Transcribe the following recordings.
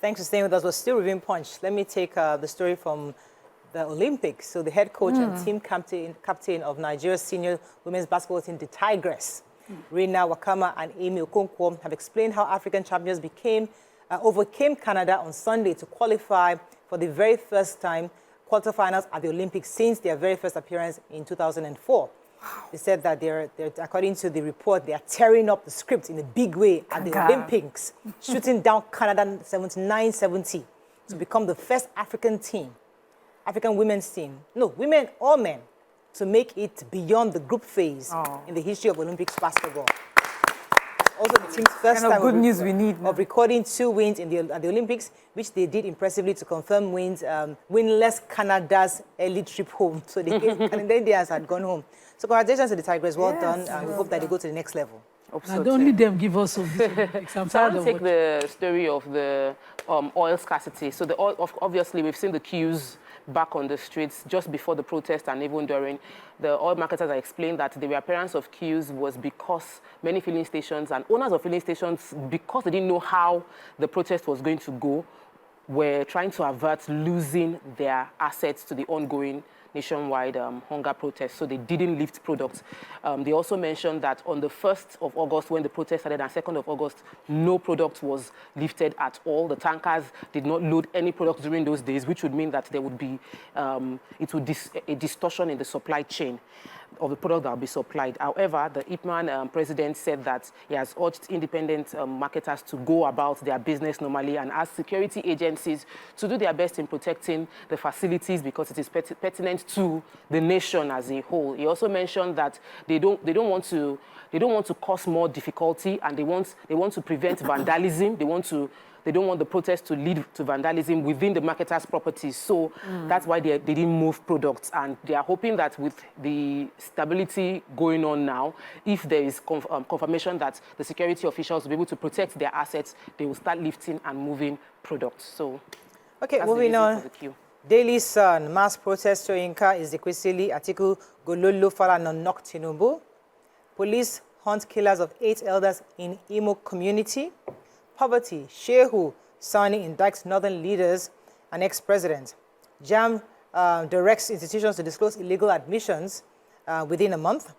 Thanks for staying with us. We're still reviewing Punch. Let me take the story from the Olympics. So the head coach and team captain of Nigeria's senior women's basketball team, the Tigress, Reina Wakama and Amy Okonkwo, have explained how African champions overcame Canada on Sunday to qualify for the very first time quarterfinals at the Olympics since their very first appearance in 2004. They said that they're, according to the report, they are tearing up the script in a big way at the Olympics, shooting down Canada 79-70 to become the first African women's team, no, women or men, to make it beyond the group phase in the history of Olympics basketball. Also, the team's first time good news we need of recording 2 wins at the Olympics, which they did impressively to confirm winless Canada's early trip home. So the Canadians had gone home. So congratulations to the Tigers. Well done. We hope that they go to the next level. Now, don't let them give us of this. I'm tired of take the story of the oil scarcity. So the oil, obviously, we've seen the queues back on the streets just before the protest and even during. The oil marketers explained that the appearance of queues was because many filling stations and owners of filling stations, because they didn't know how the protest was going to go, were trying to avert losing their assets to the ongoing nationwide hunger protests, so they didn't lift products. They also mentioned that on the 1st of August, when the protest started, and 2nd of August, no product was lifted at all. The tankers did not load any products during those days, which would mean that there would be a distortion in the supply chain of the product that will be supplied. However, the IPMAN president said that he has urged independent marketers to go about their business normally and ask security agencies to do their best in protecting the facilities because it is pertinent to the nation as a whole. He also mentioned that they don't want to cause more difficulty, and they want to prevent vandalism. They don't want the protest to lead to vandalism within the marketers' properties. So that's why they didn't move products. And they are hoping that with the stability going on now, if there is confirmation that the security officials will be able to protect their assets, they will start lifting and moving products. So, okay, moving on. Daily Sun, mass protest Soyinka is the Kwesili Atiku Gololo Fala Nonok Tinubu. Police hunt killers of 8 elders in Imo community. Poverty, Shehu Sani indicts northern leaders and ex-president. JAM directs institutions to disclose illegal admissions within a month.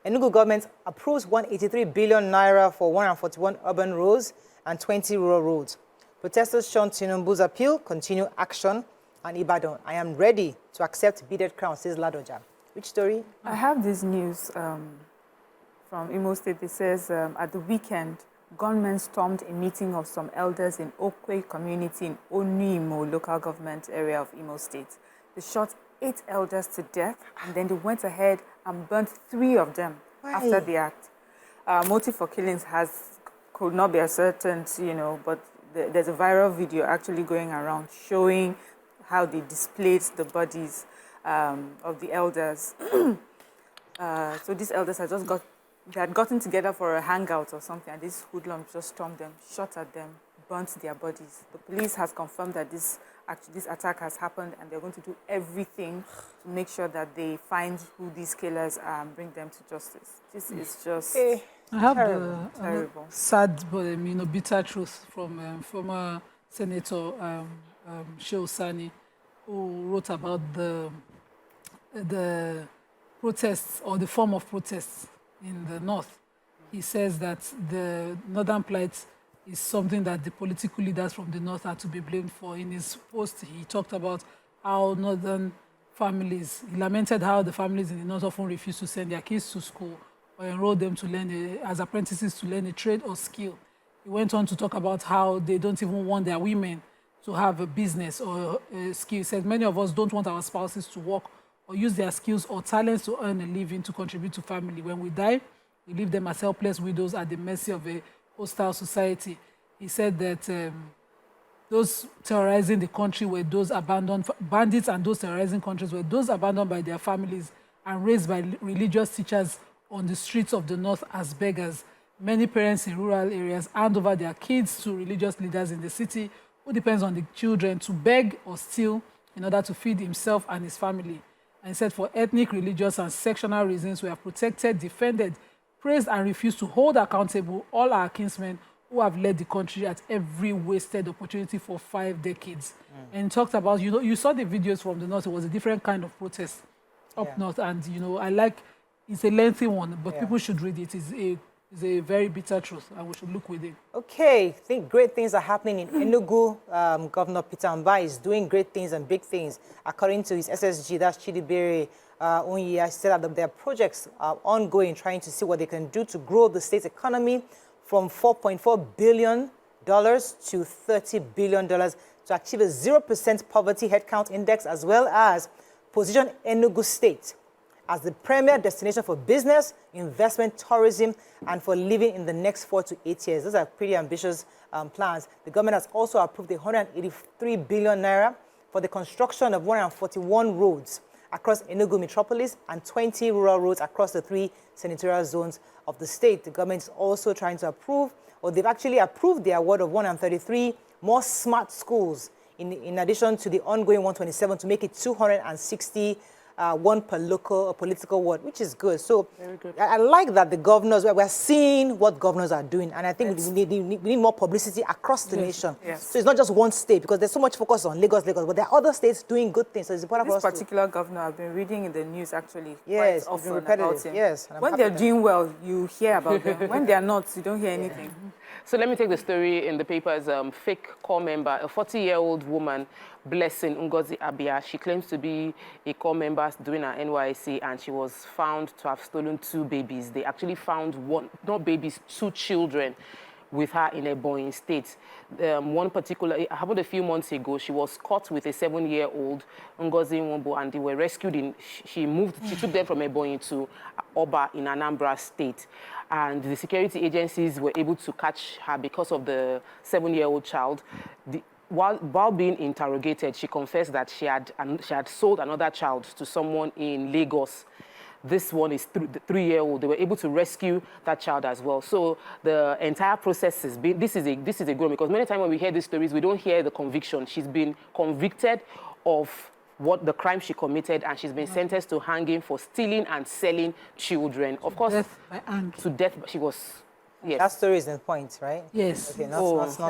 Enugu government approves 183 billion naira for 141 urban roads and 20 rural roads. Protesters shun Tinubu's appeal, continue action, and Ibadan. I am ready to accept beaded crown, says Ladoja. Which story? I have this news from Imo State. It says at the weekend, gunmen stormed a meeting of some elders in Okwe community in Onimo local government area of Imo State. They shot 8 elders to death, and then they went ahead and burnt 3 of them after the act. Motive for killings could not be ascertained, but there's a viral video actually going around showing how they displayed the bodies of the elders. So these elders had gotten together for a hangout or something, and these hoodlums just stormed them, shot at them, burnt their bodies. The police has confirmed that this attack has happened, and they're going to do everything to make sure that they find who these killers are and bring them to justice. This is just I have terrible. Sad but bitter truth from former Senator Shehu Sani, who wrote about the protests or the form of protests in the north. He says that the northern plight is something that the political leaders from the north are to be blamed for. In his post, he talked about how northern families, he lamented how the families in the north often refuse to send their kids to school or enroll them to learn as apprentices to learn a trade or skill. He went on to talk about how they don't even want their women to have a business or a skill. He said many of us don't want our spouses to work or use their skills or talents to earn a living to contribute to family. When we die, we leave them as helpless widows at the mercy of a hostile society. He said that those terrorizing the country were those abandoned, bandits and those terrorizing countries were those abandoned by their families and raised by religious teachers on the streets of the north as beggars. Many parents in rural areas hand over their kids to religious leaders in the city who depends on the children to beg or steal in order to feed himself and his family. And he said for ethnic, religious, and sectional reasons, we have protected, defended, praised, and refused to hold accountable all our kinsmen who have led the country at every wasted opportunity for 5 decades. And talked about, you saw the videos from the north. It was a different kind of protest up north. And, I like, it's a lengthy one, but people should read it. It's a very bitter truth, and we should look within. Okay, I think great things are happening in Enugu. Governor Peter Mba is doing great things and big things. According to his SSG, that's Chidibere Onyiya, said that their projects are ongoing, trying to see what they can do to grow the state's economy from $4.4 billion to $30 billion to achieve a 0% poverty headcount index, as well as position Enugu State as the premier destination for business, investment, tourism, and for living in the next 4 to 8 years. Those are pretty ambitious plans. The government has also approved the 183 billion naira for the construction of 141 roads across Enugu metropolis and 20 rural roads across the 3 senatorial zones of the state. The government is also trying to approve, or they've actually approved the award of 133 more smart schools in addition to the ongoing 127 to make it 260 one per local or political ward, which is good. So very good. I like that the governors, we're seeing what governors are doing. And I think we need more publicity across the nation. Yes. So it's not just one state, because there's so much focus on Lagos, but there are other states doing good things. So it's important for us This particular governor, I've been reading in the news actually Yes, quite it's been often repetitive. about him. Yes, and I'm when happy they're with doing well, you hear about them. When they're not, you don't hear anything. So let me take the story in the papers. Fake core member, a 40-year-old woman, Blessing Ngozi Abia. She claims to be a core member doing her NYSC, and she was found to have stolen 2 babies. They actually found not babies, 2 children with her in a Ebonyi state. One particular, it happened a few months ago. She was caught with a 7-year-old Ngozi Nwombo, and they were rescued. She took them from Ebonyi to Oba in Anambra State. And the security agencies were able to catch her because of the 7-year-old child. While being interrogated, she confessed that she had sold another child to someone in Lagos. This one is the 3-year-old. They were able to rescue that child as well. So the entire process has been, this is a grown, because many times when we hear these stories, we don't hear the conviction. She's been convicted of what the crime she committed, and she's been sentenced to hanging for stealing and selling children. Of course, Death by hang. to death. She was, yes. That story is in point, right? Yes. Okay, I not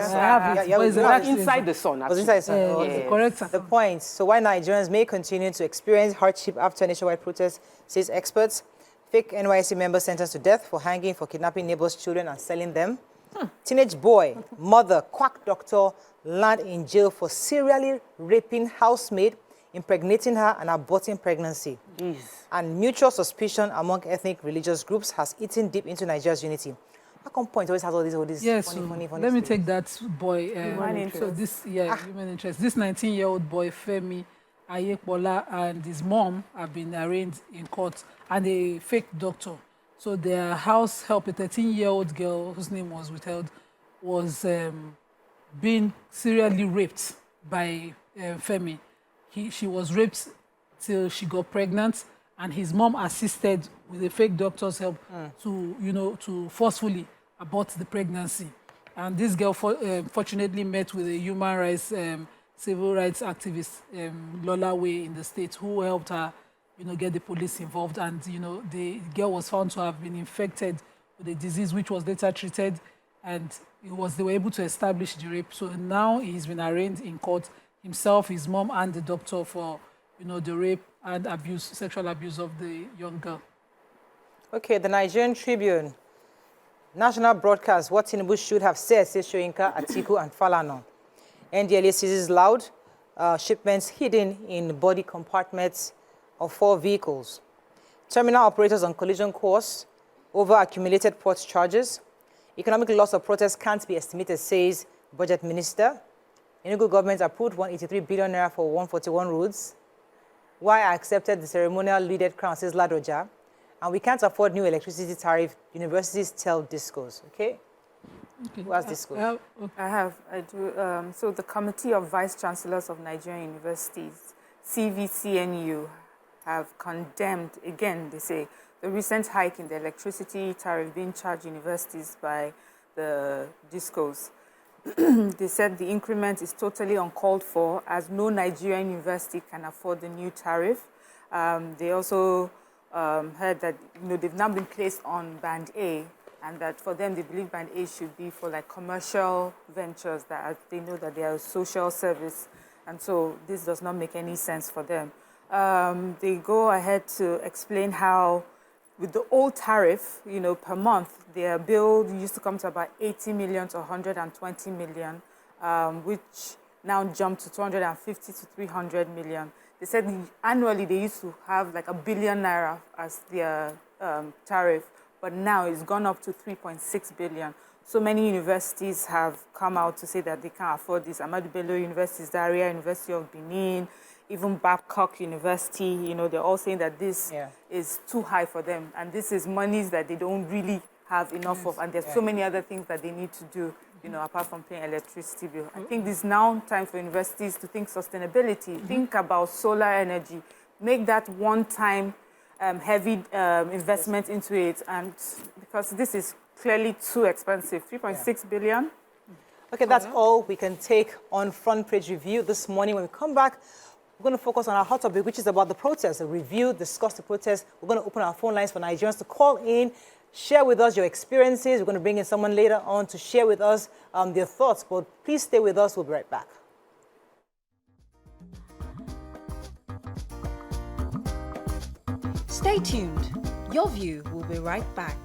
have it. But it's actually Inside the sun, Was actually. inside some- Yeah, oh, it's okay. correct. The point. So why Nigerians may continue to experience hardship after nationwide protests, says experts. Fake NYSC member sentenced to death for hanging for kidnapping neighbors' children and selling them. Teenage boy, mother, quack doctor land in jail for serially raping housemaid, impregnating her and aborting pregnancy. Jeez. And mutual suspicion among ethnic religious groups has eaten deep into Nigeria's unity. How come Point always has all these Yes, funny let me stories? take that boy. Human interest. So this, human interest. This 19-year-old boy, Femi Ayekbola, and his mom have been arraigned in court, and a fake doctor. So their house help, a 13-year-old girl whose name was withheld, was being serially raped by Femi. She was raped till she got pregnant, and his mom assisted with the fake doctor's help to forcefully abort the pregnancy. And this girl fortunately met with a human rights, civil rights activist, Lola Way in the state, who helped her, get the police involved. And, the girl was found to have been infected with a disease which was later treated, and they were able to establish the rape. So now he's been arraigned in court, himself, his mom, and the doctor for, the rape and sexual abuse of the young girl. Okay, the Nigerian Tribune. National broadcast, what Tinubu should have said, says Soyinka, Atiku, and Falana. NDLA seizes loud shipments hidden in body compartments of 4 vehicles. Terminal operators on collision course over accumulated port charges. Economic loss of protest can't be estimated, says Budget Minister. Enugu government approved 183 billion naira for 141 roads. Why I accepted the ceremonial leaded crown, says Ladoja. And we can't afford new electricity tariff, universities tell Discos. Okay? Who has Discos? I do. So the Committee of Vice Chancellors of Nigerian Universities, CVCNU, have condemned, again, they say, the recent hike in the electricity tariff being charged universities by the Discos. They said the increment is totally uncalled for, as no Nigerian university can afford the new tariff. They also heard that they've now been placed on Band A, and that for them, they believe band A should be for like commercial ventures they know that they are a social service, and so this does not make any sense for them. They go ahead to explain how with the old tariff, per month, their bill used to come to about 80 million to 120 million, which now jumped to 250 to 300 million. They said annually they used to have like ₦1 billion as their tariff, but now it's gone up to 3.6 billion. So many universities have come out to say that they can't afford this. Ahmadu Bello University, Zaria University of Benin, even Babcock University, they're all saying that this is too high for them. And this is monies that they don't really have enough of. And there's so many other things that they need to do, apart from paying electricity bill. I think this is now time for universities to think sustainability, think about solar energy, make that one-time heavy investment into it. And because this is clearly too expensive, 3.6 billion. Okay, that's all we can take on Front Page Review this morning. When we come back, we're going to focus on our hot topic, which is about the protest, a review, discuss the protest. We're going to open our phone lines for Nigerians to call in, share with us your experiences. We're going to bring in someone later on to share with us their thoughts. But please stay with us. We'll be right back. Stay tuned. Your View will be right back.